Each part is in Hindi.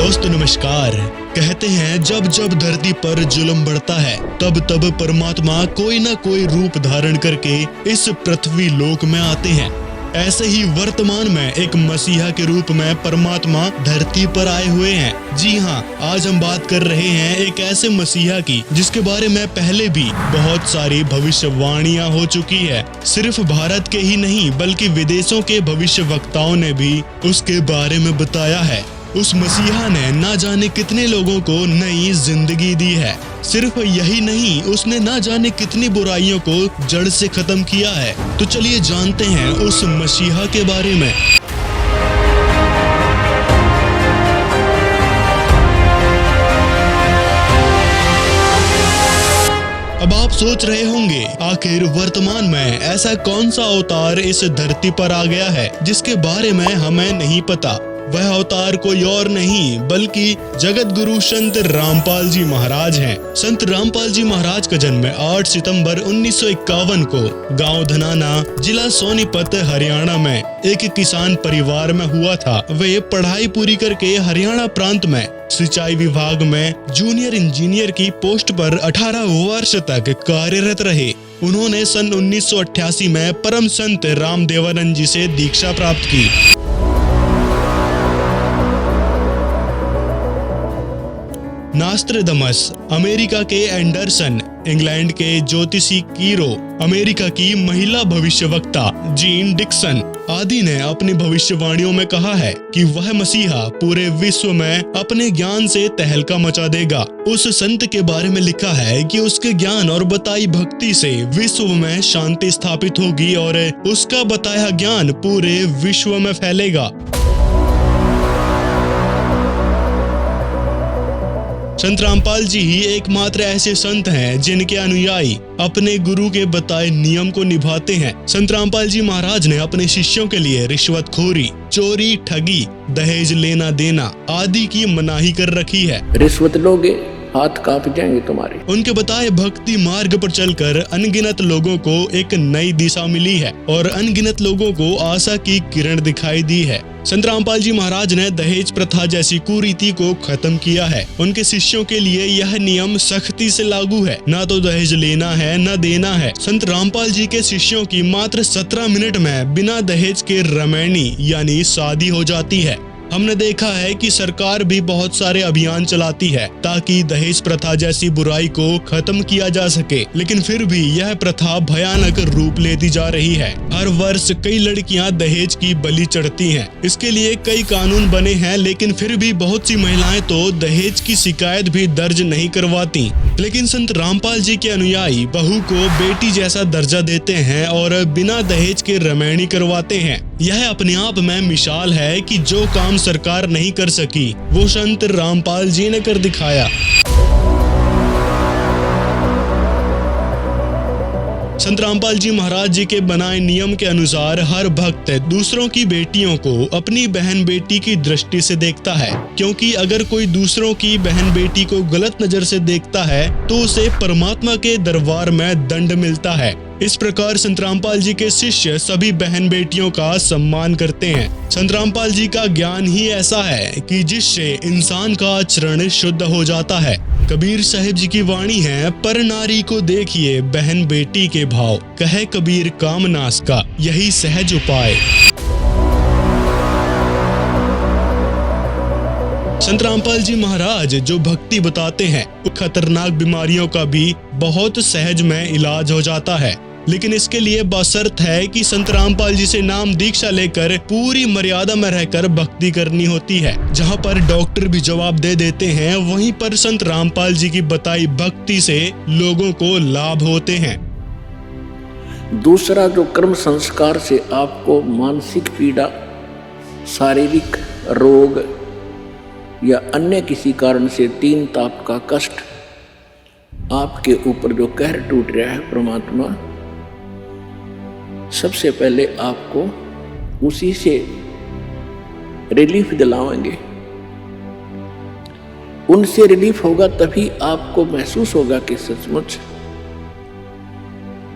दोस्तों नमस्कार। कहते हैं जब जब धरती पर जुल्म बढ़ता है तब तब परमात्मा कोई न कोई रूप धारण करके इस पृथ्वी लोक में आते हैं। ऐसे ही वर्तमान में एक मसीहा के रूप में परमात्मा धरती पर आए हुए हैं। जी हाँ, आज हम बात कर रहे हैं एक ऐसे मसीहा की जिसके बारे में पहले भी बहुत सारी भविष्यवाणियां हो चुकी है। सिर्फ भारत के ही नहीं बल्कि विदेशों के भविष्यवक्ताओं ने भी उसके बारे में बताया है। उस मसीहा ने ना जाने कितने लोगों को नई जिंदगी दी है। सिर्फ यही नहीं, उसने ना जाने कितनी बुराइयों को जड़ से खत्म किया है। तो चलिए जानते हैं उस मसीहा के बारे में। अब आप सोच रहे होंगे आखिर वर्तमान में ऐसा कौन सा अवतार इस धरती पर आ गया है जिसके बारे में हमें नहीं पता। वह अवतार कोई और नहीं बल्कि जगत गुरु संत रामपाल जी महाराज हैं। संत रामपाल जी महाराज का जन्म 8 सितंबर 1951 को गांव धनाना, जिला सोनीपत, हरियाणा में एक किसान परिवार में हुआ था। वे पढ़ाई पूरी करके हरियाणा प्रांत में सिंचाई विभाग में जूनियर इंजीनियर की पोस्ट पर 18 वर्ष तक कार्यरत रहे। उन्होंने सन 1988 में परम संत रामदेवानंद जी से दीक्षा प्राप्त की। नास्ट्राडामस, अमेरिका के एंडरसन, इंग्लैंड के ज्योतिषी कीरो, अमेरिका की महिला भविष्यवक्ता जीन डिक्सन आदि ने अपनी भविष्यवाणियों में कहा है कि वह मसीहा पूरे विश्व में अपने ज्ञान से तहलका मचा देगा। उस संत के बारे में लिखा है कि उसके ज्ञान और बताई भक्ति से विश्व में शांति स्थापित होगी और उसका बताया ज्ञान पूरे विश्व में फैलेगा। संत रामपाल जी ही एकमात्र ऐसे संत हैं जिनके अनुयायी अपने गुरु के बताए नियम को निभाते हैं। संत रामपाल जी महाराज ने अपने शिष्यों के लिए रिश्वतखोरी, चोरी, ठगी, दहेज लेना देना आदि की मनाही कर रखी है। रिश्वत लोगे हाथ कांप जाएंगे तुम्हारे। उनके बताए भक्ति मार्ग पर चलकर अनगिनत लोगों को एक नई दिशा मिली है और अनगिनत लोगों को आशा की किरण दिखाई दी है। संत रामपाल जी महाराज ने दहेज प्रथा जैसी कुरीति को खत्म किया है। उनके शिष्यों के लिए यह नियम सख्ती से लागू है, ना तो दहेज लेना है न देना है। संत रामपाल जी के शिष्यों की मात्र 17 मिनट में बिना दहेज के रमैनी यानी शादी हो जाती है। हमने देखा है कि सरकार भी बहुत सारे अभियान चलाती है ताकि दहेज प्रथा जैसी बुराई को खत्म किया जा सके, लेकिन फिर भी यह प्रथा भयानक रूप लेती जा रही है। हर वर्ष कई लड़कियां दहेज की बलि चढ़ती हैं। इसके लिए कई कानून बने हैं, लेकिन फिर भी बहुत सी महिलाएं तो दहेज की शिकायत भी दर्ज नहीं करवाती। लेकिन संत रामपाल जी के अनुयायी बहू को बेटी जैसा दर्जा देते हैं और बिना दहेज के रमैनी करवाते हैं। यह अपने आप में मिसाल है कि जो काम सरकार नहीं कर सकी वो संत रामपाल जी ने कर दिखाया। संत रामपाल जी महाराज जी के बनाए नियम के अनुसार हर भक्त दूसरों की बेटियों को अपनी बहन बेटी की दृष्टि से देखता है, क्योंकि अगर कोई दूसरों की बहन बेटी को गलत नजर से देखता है तो उसे परमात्मा के दरबार में दंड मिलता है। इस प्रकार संत रामपाल जी के शिष्य सभी बहन बेटियों का सम्मान करते हैं। संत रामपाल जी का ज्ञान ही ऐसा है कि जिससे इंसान का आचरण शुद्ध हो जाता है। कबीर साहिब जी की वाणी है, पर नारी को देखिए बहन बेटी के भाव, कहे कबीर काम नाश का यही सहज उपाय। संत रामपाल जी महाराज जो भक्ति बताते हैं खतरनाक बीमारियों का भी बहुत सहज में इलाज हो जाता है, लेकिन इसके लिए बशर्त है कि संत रामपाल जी से नाम दीक्षा लेकर पूरी मर्यादा में रहकर भक्ति करनी होती है। जहाँ पर डॉक्टर भी जवाब दे देते हैं, वहीं पर संत रामपाल जी की बताई भक्ति से लोगों को लाभ होते हैं। दूसरा, जो कर्म संस्कार से आपको मानसिक पीड़ा, शारीरिक रोग या अन्य किसी कारण से तीन ताप का कष्ट आपके ऊपर जो कहर टूट रहा है, परमात्मा सबसे पहले आपको उसी से रिलीफ दिलाएंगे। उनसे रिलीफ होगा तभी आपको महसूस होगा कि सचमुच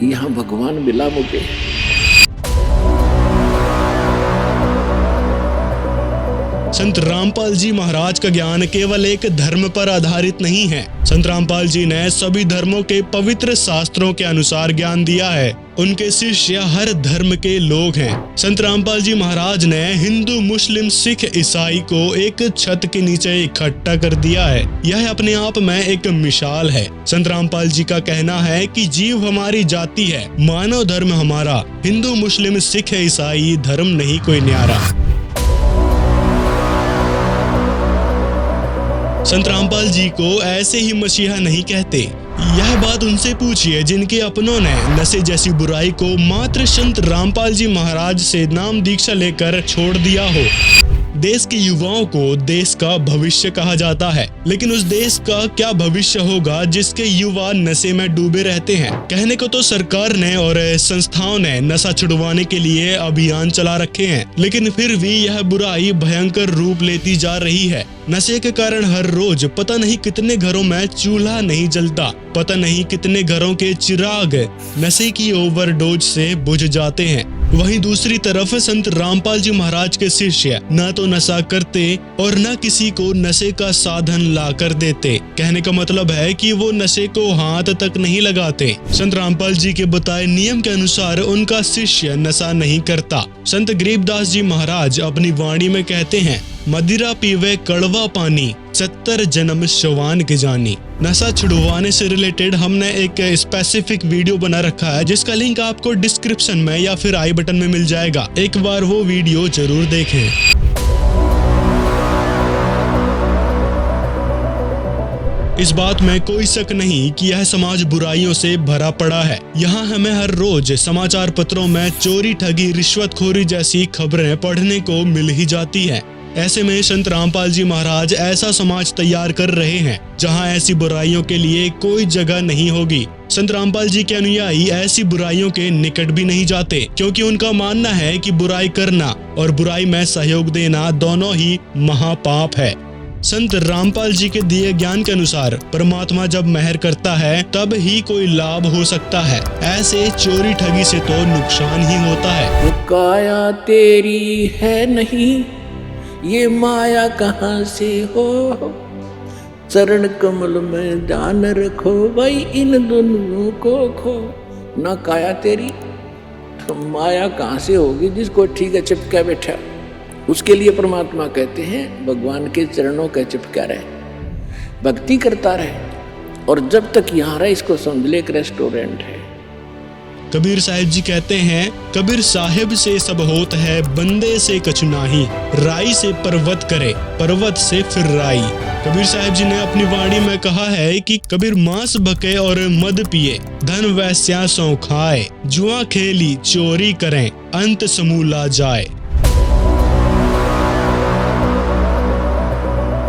यहां भगवान मिला मुझे। संत रामपाल जी महाराज का ज्ञान केवल एक धर्म पर आधारित नहीं है। संत रामपाल जी ने सभी धर्मों के पवित्र शास्त्रों के अनुसार ज्ञान दिया है। उनके शिष्य हर धर्म के लोग हैं। संत रामपाल जी महाराज ने हिंदू, मुस्लिम, सिख, ईसाई को एक छत के नीचे इकट्ठा कर दिया है। यह अपने आप में एक मिसाल है। संत रामपाल जी का कहना है कि जीव हमारी जाति है, मानव धर्म हमारा, हिंदू, मुस्लिम, सिख, ईसाई धर्म नहीं कोई न्यारा। संत रामपाल जी को ऐसे ही मसीहा नहीं कहते। यह बात उनसे पूछिए जिनके अपनों ने नशे जैसी बुराई को मात्र संत रामपाल जी महाराज से नाम दीक्षा लेकर छोड़ दिया हो। देश के युवाओं को देश का भविष्य कहा जाता है, लेकिन उस देश का क्या भविष्य होगा जिसके युवा नशे में डूबे रहते हैं। कहने को तो सरकार ने और संस्थाओं ने नशा छुड़वाने के लिए अभियान चला रखे हैं, लेकिन फिर भी यह बुराई भयंकर रूप लेती जा रही है। नशे के कारण हर रोज पता नहीं कितने घरों में चूल्हा नहीं जलता, पता नहीं कितने घरों के चिराग नशे की ओवरडोज से बुझ जाते हैं। वहीं दूसरी तरफ संत रामपाल जी महाराज के शिष्य न तो नशा करते और न किसी को नशे का साधन ला कर देते। कहने का मतलब है कि वो नशे को हाथ तक नहीं लगाते। संत रामपाल जी के बताए नियम के अनुसार उनका शिष्य नशा नहीं करता। संत गरीबदास जी महाराज अपनी वाणी में कहते हैं, मदिरा पीवे कड़वा पानी, 70 जन्म शवान के जानी। नशा छुड़वाने से रिलेटेड हमने एक स्पेसिफिक वीडियो बना रखा है, जिसका लिंक आपको डिस्क्रिप्शन में या फिर आई बटन में मिल जाएगा। एक बार वो वीडियो जरूर देखें। इस बात में कोई शक नहीं कि यह समाज बुराइयों से भरा पड़ा है। यहाँ हमें हर रोज समाचार पत्रों में चोरी, ठगी, रिश्वतखोरी जैसी खबरें पढ़ने को मिल ही जाती है। ऐसे में संत रामपाल जी महाराज ऐसा समाज तैयार कर रहे हैं जहां ऐसी बुराइयों के लिए कोई जगह नहीं होगी। संत रामपाल जी के अनुयायी ऐसी बुराइयों के निकट भी नहीं जाते, क्योंकि उनका मानना है कि बुराई करना और बुराई में सहयोग देना दोनों ही महापाप है। संत रामपाल जी के दिए ज्ञान के अनुसार परमात्मा जब मेहर करता है तब ही कोई लाभ हो सकता है। ऐसे चोरी ठगी से तो नुकसान ही होता है। काया तेरी है नहीं, ये माया कहाँ से हो, चरण कमल में ध्यान रखो भाई, इन दोनों को खो। ना काया तेरी तो माया कहाँ से होगी, जिसको ठीक है चिपका बैठा। उसके लिए परमात्मा कहते हैं भगवान के चरणों का चिपका रहे, भक्ति करता रहे, और जब तक यहाँ रहे इसको समझ ले एक रेस्टोरेंट है। कबीर साहिब जी कहते हैं, कबीर साहिब से सब होत है, बंदे से कछु नाही, राई से पर्वत करे, पर्वत से फिर राई। कबीर साहिब जी ने अपनी वाणी में कहा है कि कबीर मांस भके और मद पिए, धन वैस्या सौ खाए, जुआ खेली चोरी करें, अंत समूला जाए।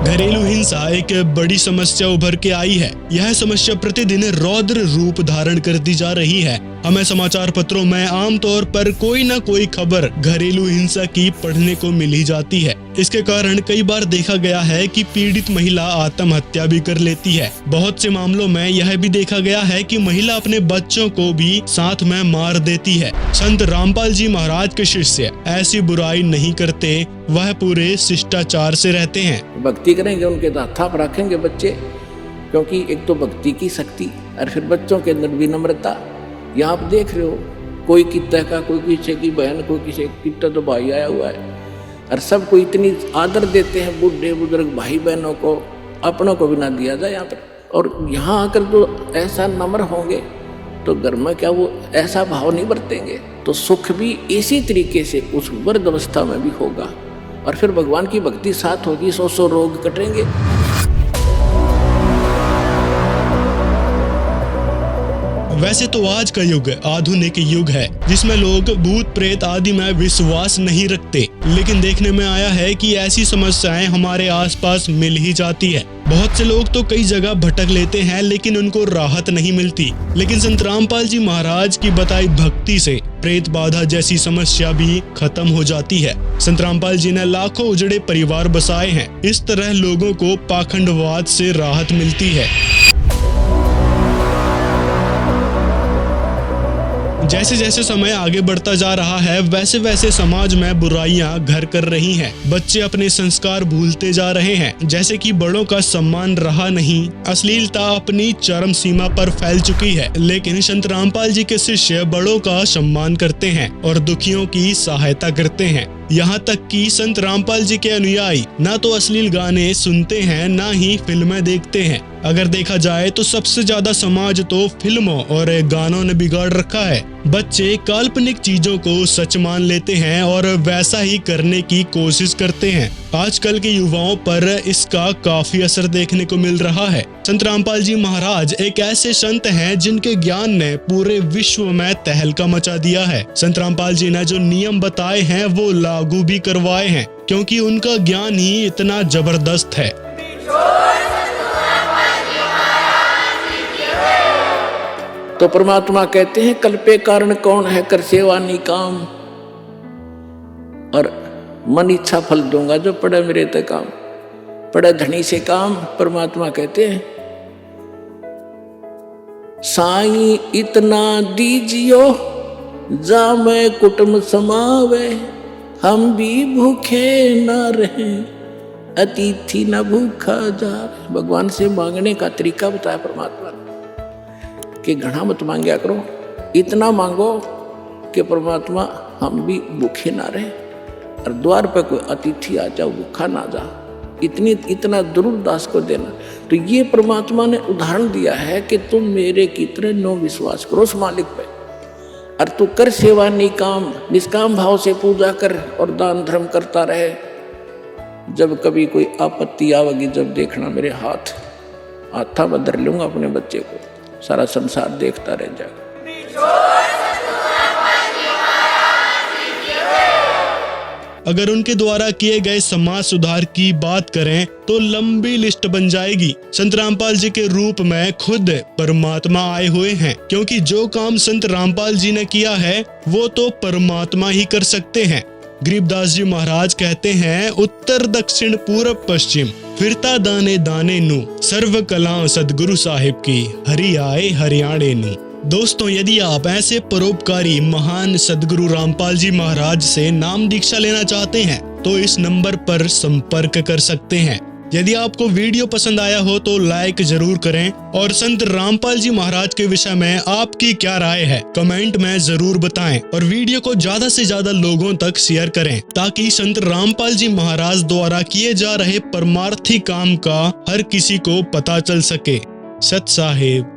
घरेलू हिंसा एक बड़ी समस्या उभर के आई है। यह समस्या प्रतिदिन रौद्र रूप धारण करती जा रही है। हमें समाचार पत्रों में आमतौर पर कोई न कोई खबर घरेलू हिंसा की पढ़ने को मिल ही जाती है। इसके कारण कई बार देखा गया है कि पीड़ित महिला आत्महत्या भी कर लेती है। बहुत से मामलों में यह भी देखा गया है कि महिला अपने बच्चों को भी साथ में मार देती है। संत रामपाल जी महाराज के शिष्य ऐसी बुराई नहीं करते, वह पूरे शिष्टाचार से रहते हैं। भक्ति करेंगे, उनके थाप रखेंगे बच्चे, क्योंकि एक तो भक्ति की शक्ति और फिर बच्चों के अंदर विनम्रता। यहाँ आप देख रहे हो, कोई कितना का, कोई किसी की बहन, कोई किसी कितना तो भाई आया हुआ है, और सबको इतनी आदर देते हैं, बूढ़े बुजुर्ग भाई बहनों को, अपनों को भी ना दिया जाए यहाँ पर। और यहाँ आकर तो ऐसा नम्र होंगे तो घर में क्या वो ऐसा भाव नहीं बरतेंगे, तो सुख भी इसी तरीके से उस वृद्ध अवस्था में भी होगा, और फिर भगवान की भक्ति साथ होगी, 100 रोग कटेंगे। वैसे तो आज का युग आधुनिक युग है, जिसमें लोग भूत प्रेत आदि में विश्वास नहीं रखते, लेकिन देखने में आया है कि ऐसी समस्याएं हमारे आसपास मिल ही जाती है। बहुत से लोग तो कई जगह भटक लेते हैं, लेकिन उनको राहत नहीं मिलती। लेकिन संत रामपाल जी महाराज की बताई भक्ति से प्रेत बाधा जैसी समस्या भी खत्म हो जाती है। संत रामपाल जी ने लाखों उजड़े परिवार बसाए हैं। इस तरह लोगों को पाखंडवाद से राहत मिलती है। जैसे जैसे समय आगे बढ़ता जा रहा है वैसे वैसे समाज में बुराइयां घर कर रही हैं। बच्चे अपने संस्कार भूलते जा रहे हैं, जैसे कि बड़ों का सम्मान रहा नहीं। अश्लीलता अपनी चरम सीमा पर फैल चुकी है, लेकिन संत रामपाल जी के शिष्य बड़ों का सम्मान करते हैं और दुखियों की सहायता करते हैं। यहाँ तक कि संत रामपाल जी के अनुयायी ना तो अश्लील गाने सुनते हैं, ना ही फिल्में देखते हैं। अगर देखा जाए तो सबसे ज्यादा समाज तो फिल्मों और गानों ने बिगाड़ रखा है। बच्चे काल्पनिक चीजों को सच मान लेते हैं और वैसा ही करने की कोशिश करते हैं। आजकल के युवाओं पर इसका काफी असर देखने को मिल रहा है। संत रामपाल जी महाराज एक ऐसे संत हैं जिनके ज्ञान ने पूरे विश्व में तहलका मचा दिया है। संत रामपाल जी ने जो नियम बताए हैं वो लागू भी करवाए हैं, क्योंकि उनका ज्ञान ही इतना जबरदस्त है। तो परमात्मा कहते हैं कल्पे कारण कौन है, कर सेवा निकाम, और मन इच्छा फल दूंगा जो पड़े मेरे ते काम, पड़े धनी से काम। परमात्मा कहते हैं साईं इतना दीजियो जा मैं कुटुंब समावे, हम भी भूखे न रहे अतिथि न भूखा जावे। भगवान से मांगने का तरीका बताया परमात्मा ने कि घना मत मांगया करो, इतना मांगो कि परमात्मा हम भी भूखे ना रहे और द्वार पर कोई अतिथि आ जाओ भूखा ना जा, इतना जरूर दास को देना। तो ये परमात्मा ने उदाहरण दिया है कि तुम मेरे की तरह नो विश्वास करो उस मालिक पे, और तू कर सेवा निकाम, निष्काम भाव से पूजा कर और दान धर्म करता रहे। जब कभी कोई आपत्ति आवेगी, जब देखना मेरे हाथा बदर लूंगा अपने बच्चे को, सारा संसार देखता रह जाएगा। अगर उनके द्वारा किए गए समाज सुधार की बात करें तो लंबी लिस्ट बन जाएगी। संत रामपाल जी के रूप में खुद परमात्मा आए हुए हैं, क्योंकि जो काम संत रामपाल जी ने किया है वो तो परमात्मा ही कर सकते हैं। गरीबदास जी महाराज कहते हैं उत्तर दक्षिण पूरब पश्चिम फिरता दाने दाने नु, सर्व कला सदगुरु साहिब की, हरि आए हरियाणे नु। दोस्तों, यदि आप ऐसे परोपकारी महान सदगुरु रामपाल जी महाराज से नाम दीक्षा लेना चाहते हैं तो इस नंबर पर संपर्क कर सकते हैं। यदि आपको वीडियो पसंद आया हो तो लाइक जरूर करें, और संत रामपाल जी महाराज के विषय में आपकी क्या राय है कमेंट में जरूर बताएं, और वीडियो को ज्यादा से ज्यादा लोगों तक शेयर करें ताकि संत रामपाल जी महाराज द्वारा किए जा रहे परमार्थी काम का हर किसी को पता चल सके। सत साहिब।